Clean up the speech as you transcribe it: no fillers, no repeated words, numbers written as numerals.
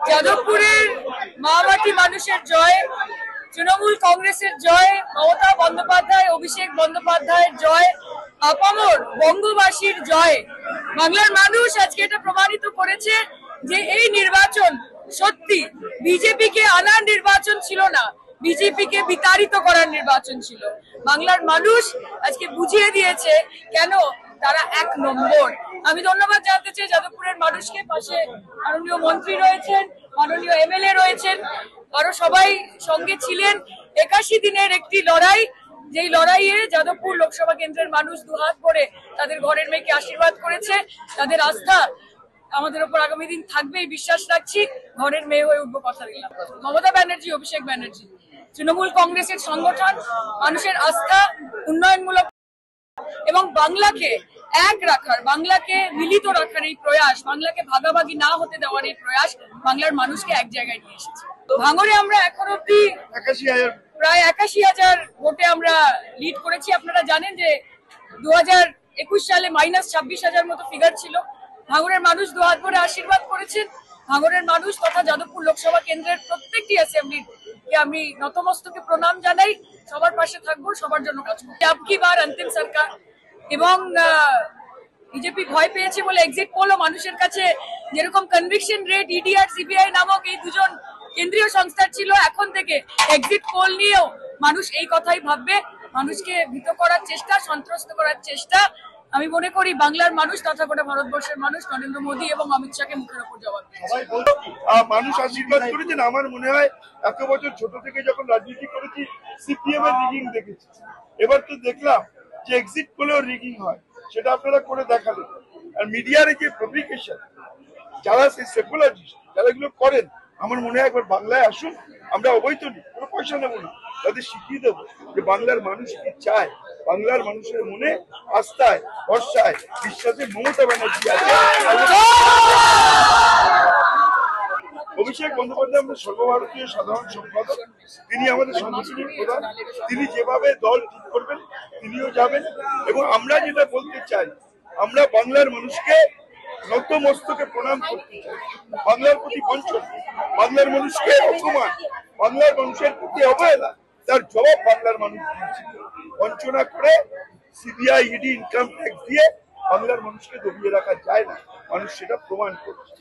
যাদবপুরের মামাটি মানুষের জয়, তৃণমূল কংগ্রেসের জয়, মমতা বন্দ্যোপাধ্যায় অভিষেক বন্দ্যোপাধ্যায়ের জয়, আপামর বঙ্গবাসীর জয়। বাংলার মানুষ আজকে এটা প্রমাণিত করেছে যে এই নির্বাচন সত্যি বিজেপিকে আনার নির্বাচন ছিল না, বিজেপিকে বিতাড়িত করার নির্বাচন ছিল। বাংলার মানুষ আজকে বুঝিয়ে দিয়েছে কেন তারা 1 নম্বর। আমি ধন্যবাদ জানতে চাই যাদবপুরের মানুষকে। পাশে মাননীয় মন্ত্রী রয়েছেন, মাননীয় এমএলএ রয়েছেন, আরো সবাই সঙ্গে ছিলেন। 81 দিনের একটি লড়াই, যেই লড়াইয়ে যাদবপুর লোকসভা কেন্দ্রের মানুষ দুহাত ভরে তাদের ঘরের মেয়েকে আশীর্বাদ করেছে। তাদের আস্থা আমাদের উপর আগামী দিন থাকবে, এই বিশ্বাস রাখছি। ঘরের মেয়ে হয়ে উঠবো, কথা দিলাম। মমতা ব্যানার্জি, অভিষেক ব্যানার্জি, তৃণমূল কংগ্রেসের সংগঠন, মানুষের আস্থা, উন্নয়নমূলক এবং বাংলাকে এক রাখার, বাংলাকে মিলিত রাখার এই প্রয়াস, বাংলাকে ভাগাভাগি না হতে দেওয়ার এই প্রয়াস বাংলার মানুষকে এক জায়গায় নিয়ে এসেছে। ভাঙড়ে আমরা এখন অব্দি প্রায় 81,000 ভোটে আমরা লিড করেছি। আপনারা জানেন যে 2021 সালে -26,000 মতো ফিগার ছিল। ভাঙড়ের মানুষ দুহাত ভরে আশীর্বাদ করেছেন। ভাঙড়ের মানুষ তথা যাদবপুর লোকসভা কেন্দ্রের প্রত্যেকটি অ্যাসেম্বলিকে আমি নতমস্তকে প্রণাম জানাই। সবার পাশে থাকবো, সবার জন্য কাজ করবো। আবকি বার অন্তিম সরকার এবং বিজেপি ভয় পেয়েছে বলে এক্সিট পোলও মানুষের কাছে যেরকম কনভিকশন রেট ইডি আর সিবিআই নামক এই দুজন কেন্দ্রীয় সংস্থার ছিল, এখন থেকে এক্সিট পোল নিয়েও মানুষ এই কথাই ভাববে। মানুষকে ভীত করার চেষ্টা, সন্ত্রস্ত করার চেষ্টা, আমি মনে করি বাংলার মানুষ তথা গোটা ভারতবর্ষের মানুষ নরেন্দ্র মোদী এবং অমিত শাহকে মুখের উপর জবাব দিয়েছে। মানুষ আশীর্বাদ করেছেন। আমার মনে হয় এত বছর ছোট থেকে যখন রাজনীতি করেছি সিপিএম এর রিগিং দেখেছি, এবার তো দেখলাম যে এক্সিট পোলেও রিগিং হয়, সেটা আপনারা করে দেখালেন। আর মিডিয়ার যে পাবলিকেশন, যারা সেই সেকুলারিস্ট যারা এগুলো করেন, আমার মনে হয় একবার বাংলায় আসুন, আমরা অবৈধ নিই, কোনো পয়সা নেবো না, তাদের শিখিয়ে দেবো যে বাংলার মানুষ কি চায়। বাংলার মানুষের মনে আস্থায়, ভরসায়, বিশ্বাসে মমতা ব্যানার্জি আছে। অভিষেক বন্দ্যোপাধ্যায় আমাদের সর্বভারতীয় সাধারণ সম্পাদক, তিনি আমাদের সাংগঠনিক প্রধান। তিনি যেভাবে দল ঠিক করবেন তিনিও যাবেন। এবং আমরা যেটা বলতে চাই, আমরা বাংলার মানুষকে নতমস্তকে প্রণাম করতে চাই। বাংলার প্রতি বঞ্চনা, বাংলার মানুষকে অপমান, বাংলার মানুষের প্রতি অবহেলা, তার জবাব বাংলার মানুষ দিয়েছে। বঞ্চনা করে সিবিআই, ইডি, ইনকাম ট্যাক্স দিয়ে বাংলার মানুষকে দবিয়ে রাখা যায় না, মানুষ সেটা প্রমাণ করছে।